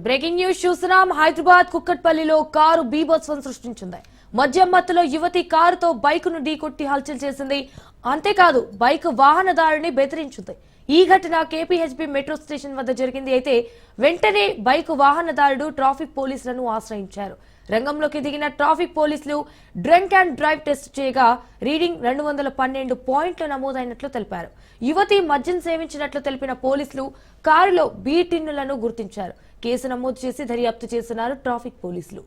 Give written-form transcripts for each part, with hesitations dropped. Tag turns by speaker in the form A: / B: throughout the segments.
A: Breaking news చూస్తున్నాం. Hyderabad కుక్కట్పల్లిలో car బీభత్సం సృష్టించింది. మద్యం మత్తులో యువతి కారుతో బైక్ ను ఢీకొట్టి హల్చల్ చేసింది. అంతేకాదు బైక్ వాహనదారుని బెదిరించింది. ఈ ఘటన కేపీహెచ్బీ మెట్రో స్టేషన్ వద్ద జరిగింది. అయితే వెంటనే బైక్ వాహనదారుడు ట్రాఫిక్ పోలీసులను ఆశ్రయించారు. రంగంలోకి దిగిన ట్రాఫిక్ పోలీసులు డ్రంక్ అండ్ డ్రైవ్ టెస్ట్ చేయగా రీడింగ్ 212 పాయింట్లు నమోదైనట్లు తెలిపారు. యువతి మద్యం సేవించినట్లు తెలిపిన పోలీసులు కారులో బీ టిన్నులను గుర్తించారు. కేసు నమోదు చేసి దర్యాప్తు చేస్తున్నారు ట్రాఫిక్ పోలీసులు.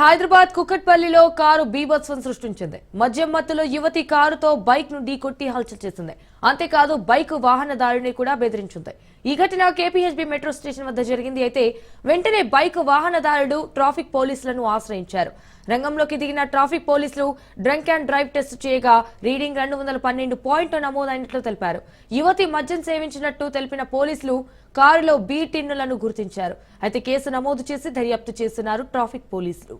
A: హైదరాబాద్ కుక్కట్పల్లిలో కారు బీభత్సం సృష్టించింది. మద్యం మత్తులో యువతి కారుతో బైక్ ను ఢీకొట్టి హల్చల్ చేసింది. అంతేకాదు బైక్ వాహనదారుని కూడా బెదిరించింది. ఈ ఘటన కేపీహెచ్బీ మెట్రో స్టేషన్ వద్ద జరిగింది. అయితే వెంటనే బైక్ వాహనదారుడు ట్రాఫిక్ పోలీసులను ఆశ్రయించారు. రంగంలోకి దిగిన ట్రాఫిక్ పోలీసులు డ్రంక్ అండ్ డ్రైవ్ టెస్ట్ చేయగా రీడింగ్ 212 పాయింట్లు నమోదైనట్లు తెలిపారు. యువతి మద్యం సేవించినట్టు తెలిపిన పోలీసులు కారులో బీ టిన్నులను గుర్తించారు. అయితే కేసు నమోదు చేసి దర్యాప్తు చేస్తున్నారు ట్రాఫిక్ పోలీసులు.